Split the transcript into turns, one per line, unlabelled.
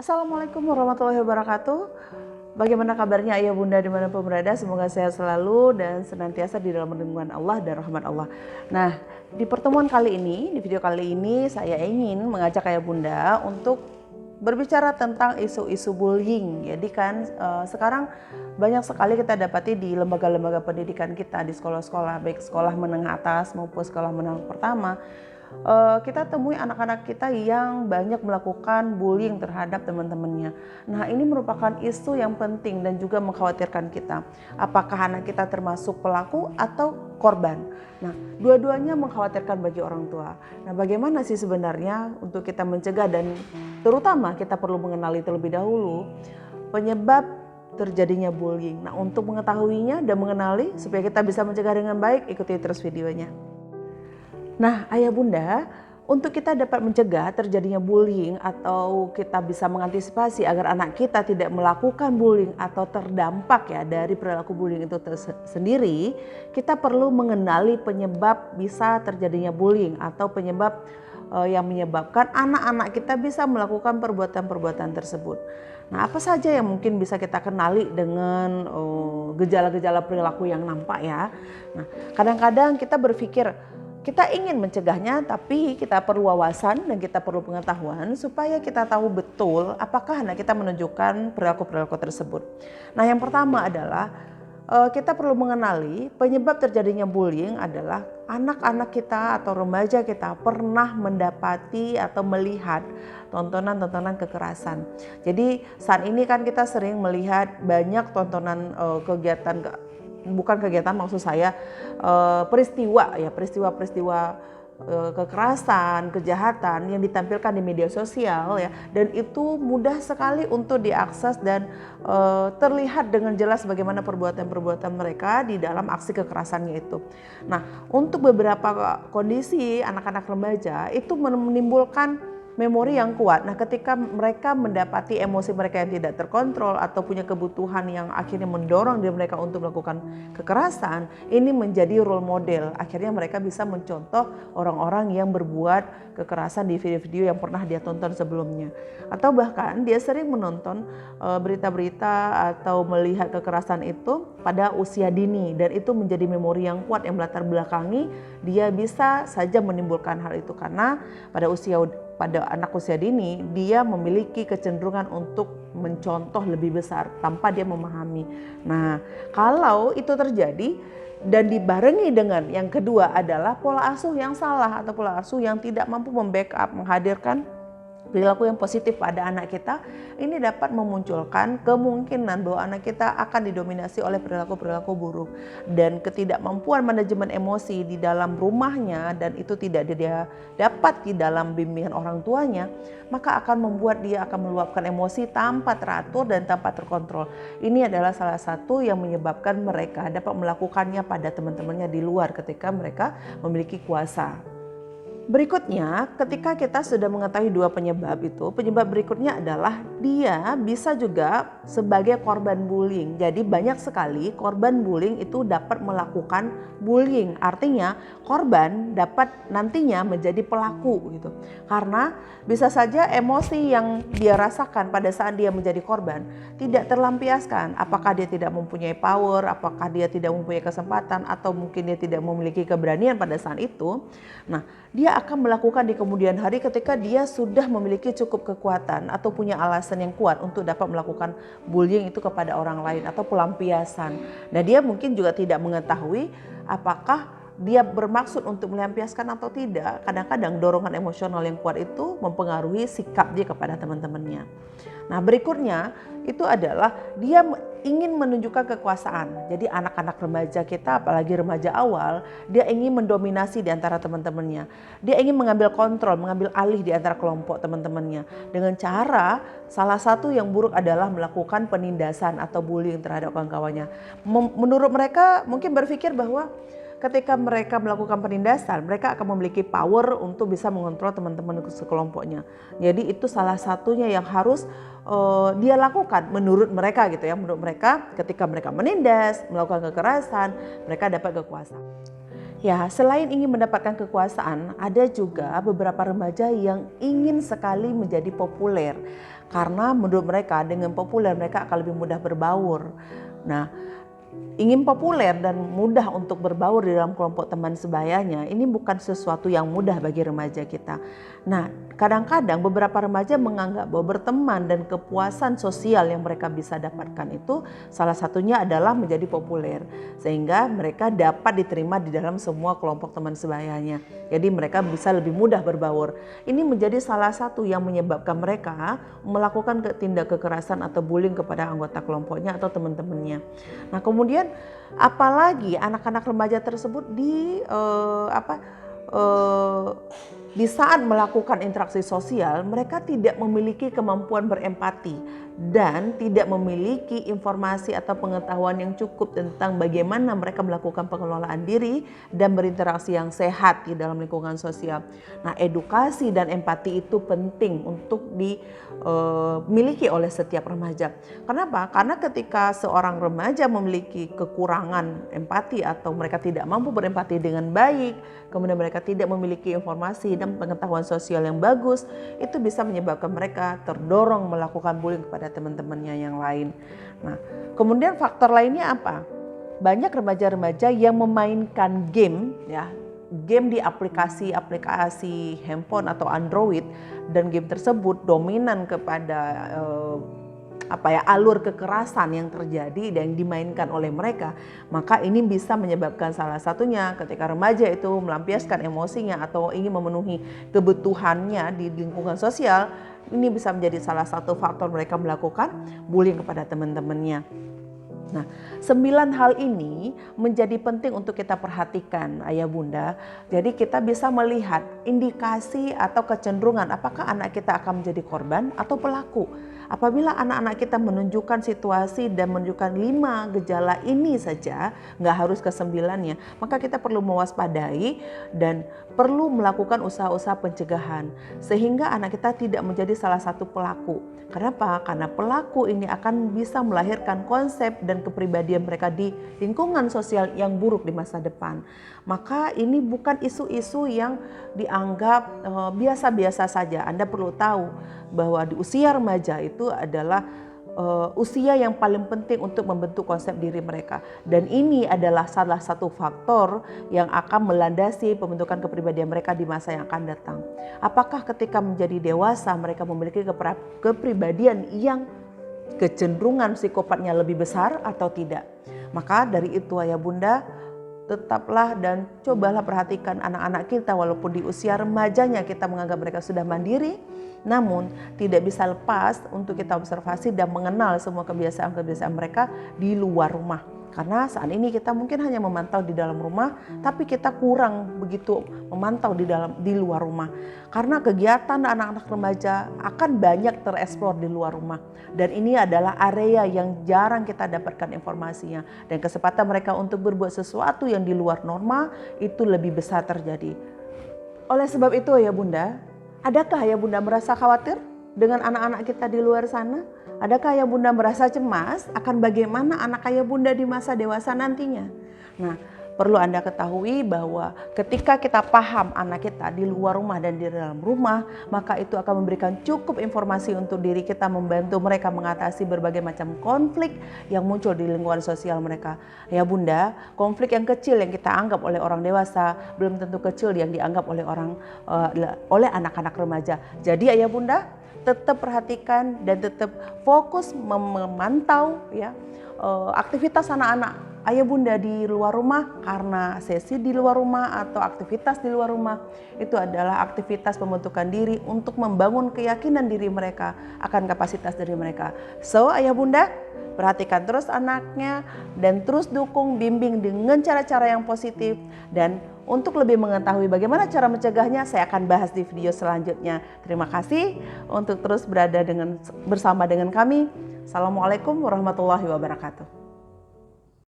Assalamualaikum warahmatullahi wabarakatuh. Bagaimana kabarnya ayah bunda dimanapun berada? Semoga sehat selalu dan senantiasa di dalam lindungan Allah dan rahmat Allah. Nah, di pertemuan kali ini, di video kali ini saya ingin mengajak ayah bunda untuk berbicara tentang isu-isu bullying. Jadi kan sekarang banyak sekali kita dapati di lembaga-lembaga pendidikan kita, di sekolah-sekolah, baik sekolah menengah atas maupun sekolah menengah pertama. Kita temui anak-anak kita yang banyak melakukan bullying terhadap teman-temannya. Nah, ini merupakan isu yang penting dan juga mengkhawatirkan kita. Apakah anak kita termasuk pelaku atau korban? Nah, dua-duanya mengkhawatirkan bagi orang tua. Nah, bagaimana sih sebenarnya untuk kita mencegah dan terutama kita perlu mengenali terlebih dahulu penyebab terjadinya bullying. Nah, untuk mengetahuinya dan mengenali supaya kita bisa mencegah dengan baik, ikuti terus videonya. Nah, ayah bunda, untuk kita dapat mencegah terjadinya bullying atau kita bisa mengantisipasi agar anak kita tidak melakukan bullying atau terdampak ya dari perilaku bullying itu sendiri, kita perlu mengenali penyebab bisa terjadinya bullying atau penyebab yang menyebabkan anak-anak kita bisa melakukan perbuatan-perbuatan tersebut. Nah, apa saja yang mungkin bisa kita kenali dengan gejala-gejala perilaku yang nampak ya. Nah, kadang-kadang kita berpikir kita ingin mencegahnya, tapi kita perlu wawasan dan kita perlu pengetahuan supaya kita tahu betul apakah anak kita menunjukkan perilaku-perilaku tersebut. Nah, yang pertama adalah kita perlu mengenali penyebab terjadinya bullying adalah anak-anak kita atau remaja kita pernah mendapati atau melihat tontonan-tontonan kekerasan. Jadi saat ini kan kita sering melihat banyak tontonan maksud saya peristiwa-peristiwa kekerasan, kejahatan yang ditampilkan di media sosial ya, dan itu mudah sekali untuk diakses dan terlihat dengan jelas bagaimana perbuatan-perbuatan mereka di dalam aksi kekerasannya itu. Nah, untuk beberapa kondisi anak-anak remaja itu menimbulkan memori yang kuat. Nah, ketika mereka mendapati emosi mereka yang tidak terkontrol atau punya kebutuhan yang akhirnya mendorong diri mereka untuk melakukan kekerasan, ini menjadi role model. Akhirnya mereka bisa mencontoh orang-orang yang berbuat kekerasan di video-video yang pernah dia tonton sebelumnya. Atau bahkan dia sering menonton berita-berita atau melihat kekerasan itu pada usia dini, dan itu menjadi memori yang kuat yang melatar belakangi dia bisa saja menimbulkan hal itu karena pada anak usia dini dia memiliki kecenderungan untuk mencontoh lebih besar tanpa dia memahami. Nah, kalau itu terjadi dan dibarengi dengan yang kedua adalah pola asuh yang salah atau pola asuh yang tidak mampu membackup, menghadirkan perilaku yang positif pada anak kita, ini dapat memunculkan kemungkinan bahwa anak kita akan didominasi oleh perilaku-perilaku buruk, dan ketidakmampuan manajemen emosi di dalam rumahnya dan itu tidak dia dapat di dalam bimbingan orang tuanya, maka akan membuat dia akan meluapkan emosi tanpa teratur dan tanpa terkontrol. Ini adalah salah satu yang menyebabkan mereka dapat melakukannya pada teman-temannya di luar ketika mereka memiliki kuasa. Berikutnya, ketika kita sudah mengetahui dua penyebab itu, penyebab berikutnya adalah dia bisa juga sebagai korban bullying. Jadi banyak sekali korban bullying itu dapat melakukan bullying. Artinya korban dapat nantinya menjadi pelaku gitu. Karena bisa saja emosi yang dia rasakan pada saat dia menjadi korban tidak terlampiaskan. Apakah dia tidak mempunyai power, apakah dia tidak mempunyai kesempatan, atau mungkin dia tidak memiliki keberanian pada saat itu. Nah, dia akan melakukan di kemudian hari ketika dia sudah memiliki cukup kekuatan atau punya alasan yang kuat untuk dapat melakukan bullying itu kepada orang lain atau pelampiasan. Nah, dia mungkin juga tidak mengetahui apakah dia bermaksud untuk melampiaskan atau tidak. Kadang-kadang dorongan emosional yang kuat itu mempengaruhi sikap dia kepada teman-temannya. Nah, berikutnya itu adalah dia ingin menunjukkan kekuasaan. Jadi anak-anak remaja kita, apalagi remaja awal, dia ingin mendominasi di antara teman-temannya. Dia ingin mengambil kontrol, mengambil alih di antara kelompok teman-temannya. Dengan cara salah satu yang buruk adalah melakukan penindasan atau bullying terhadap kawan-kawannya. Menurut mereka mungkin berpikir bahwa ketika mereka melakukan penindasan, mereka akan memiliki power untuk bisa mengontrol teman-teman sekelompoknya. Jadi itu salah satunya yang harus dia lakukan menurut mereka gitu ya. Menurut mereka ketika mereka menindas, melakukan kekerasan, mereka dapat kekuasaan. Ya, selain ingin mendapatkan kekuasaan, ada juga beberapa remaja yang ingin sekali menjadi populer. Karena menurut mereka dengan populer mereka akan lebih mudah berbaur. Nah, ingin populer dan mudah untuk berbaur di dalam kelompok teman sebayanya, ini bukan sesuatu yang mudah bagi remaja kita. Nah, kadang-kadang beberapa remaja menganggap bahwa berteman dan kepuasan sosial yang mereka bisa dapatkan itu salah satunya adalah menjadi populer. Sehingga mereka dapat diterima di dalam semua kelompok teman sebayanya. Jadi mereka bisa lebih mudah berbaur. Ini menjadi salah satu yang menyebabkan mereka melakukan tindak kekerasan atau bullying kepada anggota kelompoknya atau teman-temannya. Nah, kemudian apalagi anak-anak remaja tersebut di saat melakukan interaksi sosial, mereka tidak memiliki kemampuan berempati dan tidak memiliki informasi atau pengetahuan yang cukup tentang bagaimana mereka melakukan pengelolaan diri dan berinteraksi yang sehat di dalam lingkungan sosial. Nah, edukasi dan empati itu penting untuk dimiliki oleh setiap remaja. Kenapa? Karena ketika seorang remaja memiliki kekurangan empati atau mereka tidak mampu berempati dengan baik, kemudian mereka tidak memiliki informasi dan pengetahuan sosial yang bagus, itu bisa menyebabkan mereka terdorong melakukan bullying kepada teman-temannya yang lain. Nah, kemudian faktor lainnya apa? Banyak remaja-remaja yang memainkan game, ya, game di aplikasi handphone atau Android, dan game tersebut dominan kepada alur kekerasan yang terjadi dan dimainkan oleh mereka, maka ini bisa menyebabkan salah satunya ketika remaja itu melampiaskan emosinya atau ingin memenuhi kebutuhannya di lingkungan sosial, ini bisa menjadi salah satu faktor mereka melakukan bullying kepada teman-temannya. Nah, 9 hal ini menjadi penting untuk kita perhatikan, ayah bunda. Jadi kita bisa melihat indikasi atau kecenderungan apakah anak kita akan menjadi korban atau pelaku. Apabila anak-anak kita menunjukkan situasi dan menunjukkan 5 gejala ini saja, nggak harus ke 9-nya, maka kita perlu mewaspadai dan perlu melakukan usaha-usaha pencegahan sehingga anak kita tidak menjadi salah satu pelaku. Kenapa? Karena pelaku ini akan bisa melahirkan konsep dan kepribadian mereka di lingkungan sosial yang buruk di masa depan. Maka ini bukan isu-isu yang dianggap biasa-biasa saja. Anda perlu tahu bahwa di usia remaja itu adalah usia yang paling penting untuk membentuk konsep diri mereka, dan ini adalah salah satu faktor yang akan melandasi pembentukan kepribadian mereka di masa yang akan datang. Apakah ketika menjadi dewasa mereka memiliki kepribadian yang kecenderungan psikopatnya lebih besar atau tidak? Maka dari itu ayah bunda, tetaplah dan cobalah perhatikan anak-anak kita walaupun di usia remajanya kita menganggap mereka sudah mandiri, namun tidak bisa lepas untuk kita observasi dan mengenal semua kebiasaan-kebiasaan mereka di luar rumah. Karena saat ini kita mungkin hanya memantau di dalam rumah, tapi kita kurang begitu memantau di luar rumah. Karena kegiatan anak-anak remaja akan banyak tereksplor di luar rumah. Dan ini adalah area yang jarang kita dapatkan informasinya. Dan kesempatan mereka untuk berbuat sesuatu yang di luar norma itu lebih besar terjadi. Oleh sebab itu ya bunda, adakah ya bunda merasa khawatir dengan anak-anak kita di luar sana? Adakah ayah bunda merasa cemas akan bagaimana anak ayah bunda di masa dewasa nantinya? Nah, perlu Anda ketahui bahwa ketika kita paham anak kita di luar rumah dan di dalam rumah, maka itu akan memberikan cukup informasi untuk diri kita, membantu mereka mengatasi berbagai macam konflik yang muncul di lingkungan sosial mereka. Ya bunda, konflik yang kecil yang kita anggap oleh orang dewasa belum tentu kecil yang dianggap oleh anak-anak remaja. Jadi ayah bunda, tetap perhatikan dan tetap fokus memantau ya aktivitas anak-anak ayah bunda di luar rumah, karena sesi di luar rumah atau aktivitas di luar rumah itu adalah aktivitas pembentukan diri untuk membangun keyakinan diri mereka akan kapasitas diri mereka. So ayah bunda, perhatikan terus anaknya dan terus dukung, bimbing dengan cara-cara yang positif. Dan untuk lebih mengetahui bagaimana cara mencegahnya, saya akan bahas di video selanjutnya. Terima kasih untuk terus berada bersama dengan kami. Assalamualaikum warahmatullahi wabarakatuh.